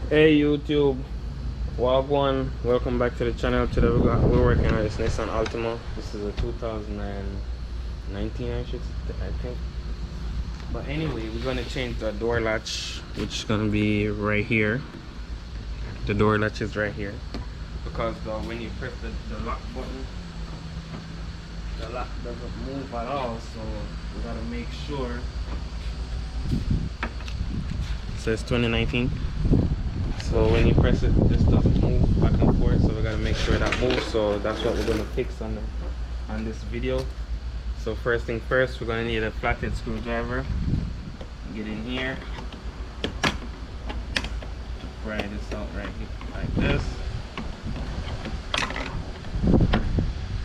Hey YouTube, Wagwan, welcome back to the channel. Today we're working on this Nissan Altima. This is a 2019 I think. But anyway, we're gonna change the door latch, which is gonna be right here. The door latch is right here because when you press the lock button, the lock doesn't move at all. So we gotta make sure. It says 2019. So when you press it, this doesn't move back and forth, so we gotta make sure that moves. So that's what we're gonna fix on this video. So first thing first, we're gonna need a flathead screwdriver. Get in here, pry this out right here like this,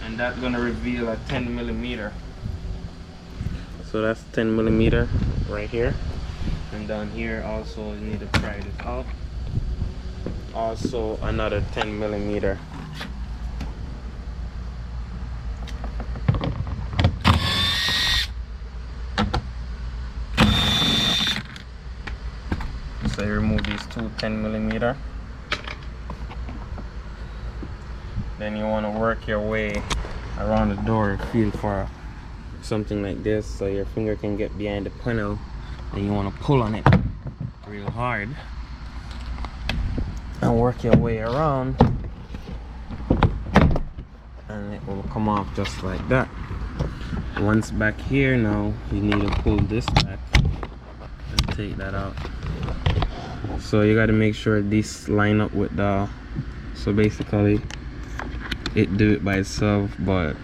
and that's gonna reveal a 10mm. So that's 10mm right here, and down here also you need to pry this out. Also another 10mm. So you remove these two 10mm. Then you want to work your way around the door, feel for something like this so your finger can get behind the panel, and you want to pull on it real hard and work your way around, and it will come off just like that. Once back here, now you need to pull this back and take that out. So you got to make sure these line up with the, so basically it do it by itself, but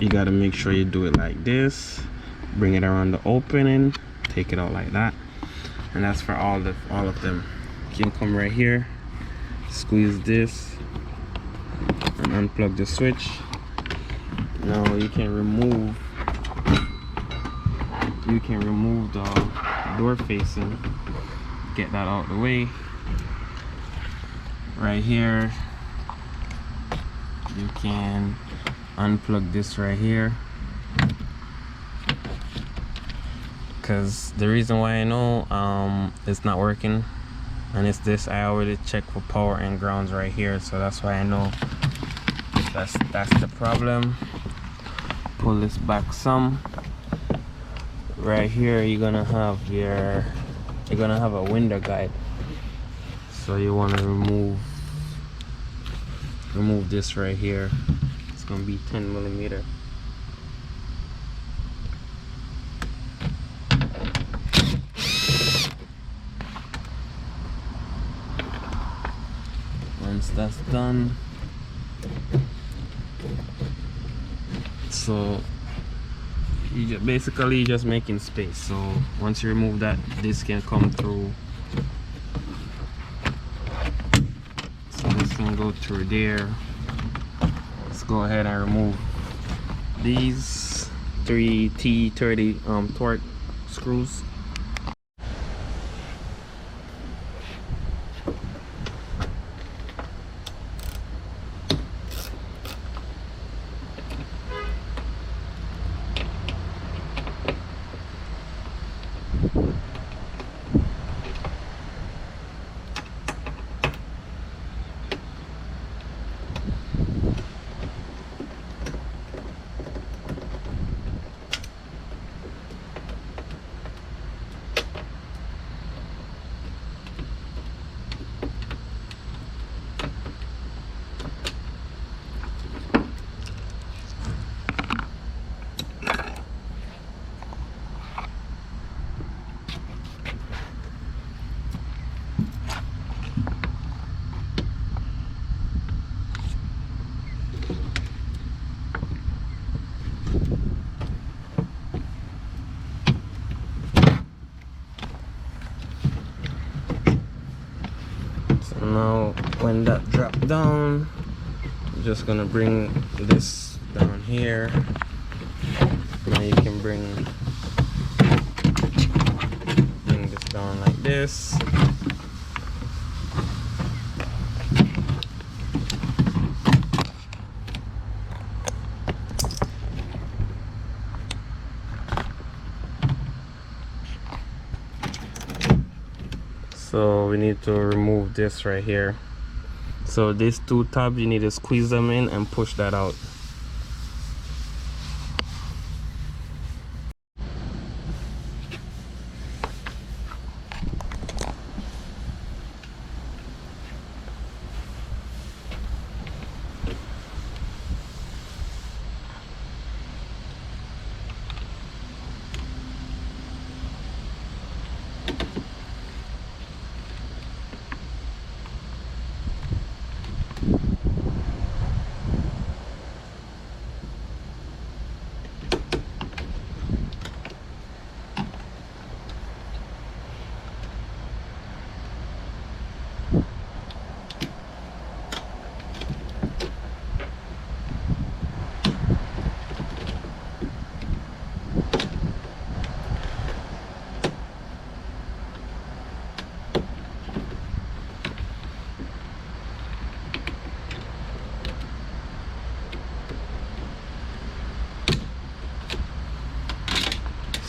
you got to make sure you do it like this, bring it around the opening, take it out like that, and that's for all of them. You can come right here, squeeze this and unplug the switch. Now you can remove the door facing, get that out of the way. Right here you can unplug this right here, because the reason why I know it's not working, and it's this, I already checked for power and grounds right here, so that's why I know that's the problem. Pull this back some. Right here you're gonna have a window guide, so you want to remove this right here. It's gonna be 10mm. Once that's done, so you're just making space. So once you remove that, this can come through. So this can go through there. Let's go ahead and remove these 3 T30 torque screws. Now when that drop down, I'm just gonna bring this down here. Now you can bring this down like this. So we need to remove this right here. So these two tabs, you need to squeeze them in and push that out.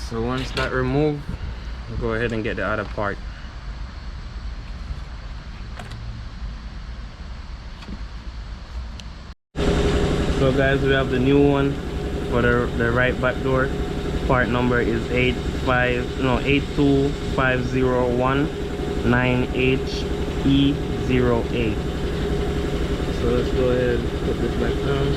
So once that removed, go ahead and get the other part. So guys, we have the new one for the right back door. Part number is 82019HE08. So let's go ahead and put this back down.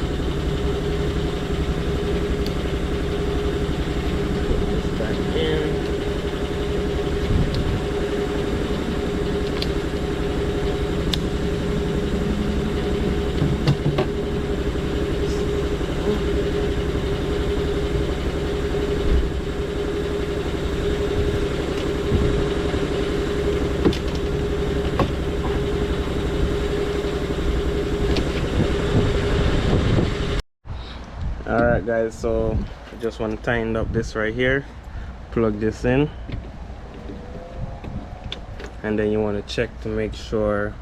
Alright guys, so I just want to tighten up this right here, plug this in, and then you want to check to make sure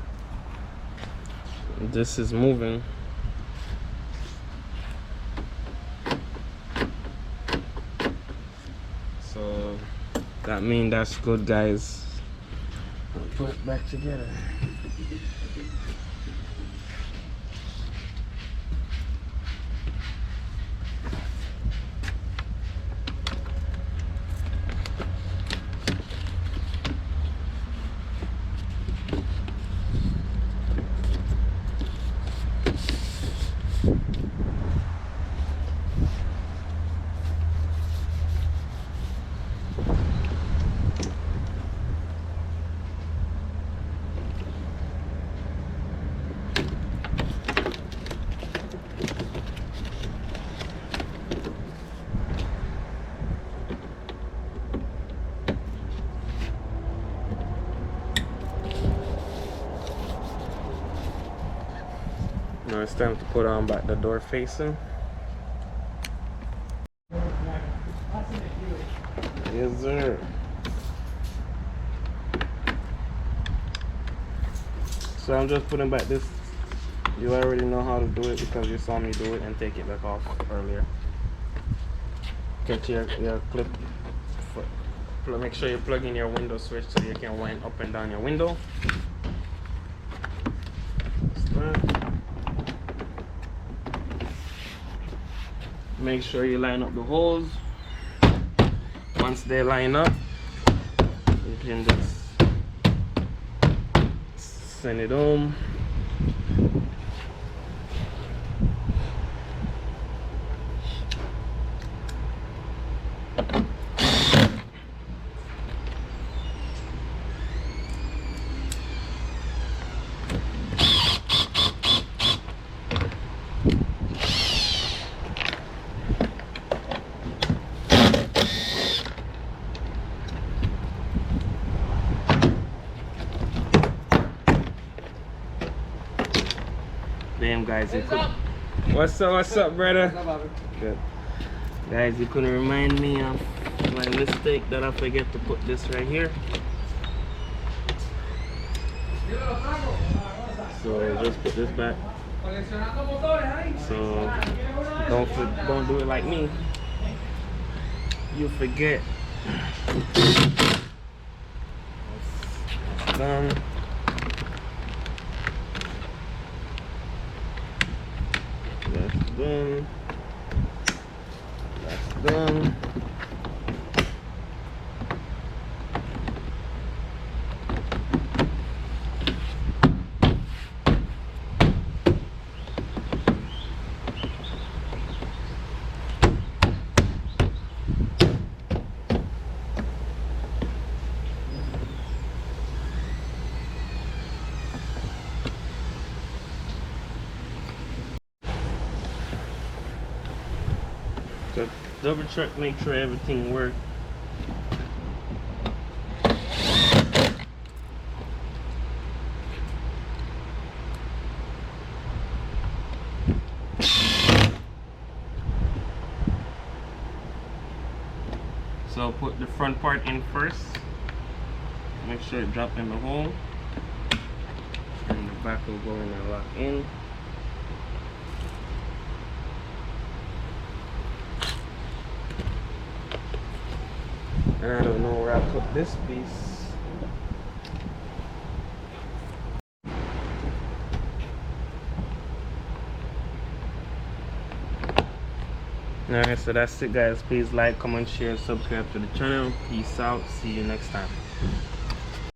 this is moving. So that means that's good guys. I'll put it back together. Now it's time to put on back the door facing. Yes sir. So I'm just putting back this. You already know how to do it because you saw me do it and take it back off earlier. Get your clip. Make sure you plug in your window switch so you can wind up and down your window. Make sure you line up the holes. Once they line up, you can just send it home. Damn guys, what's up brother? Good. Guys, you couldn't remind me of my mistake that I forget to put this right here. So just put this back. So don't do it like me. You forget. done. That's done. That's done. So double check, make sure everything works. So put the front part in first. Make sure it drops in the hole. And the back will go in and lock in. And I don't know where I put this piece. Alright, so that's it guys. Please like, comment, share, subscribe to the channel. Peace out. See you next time.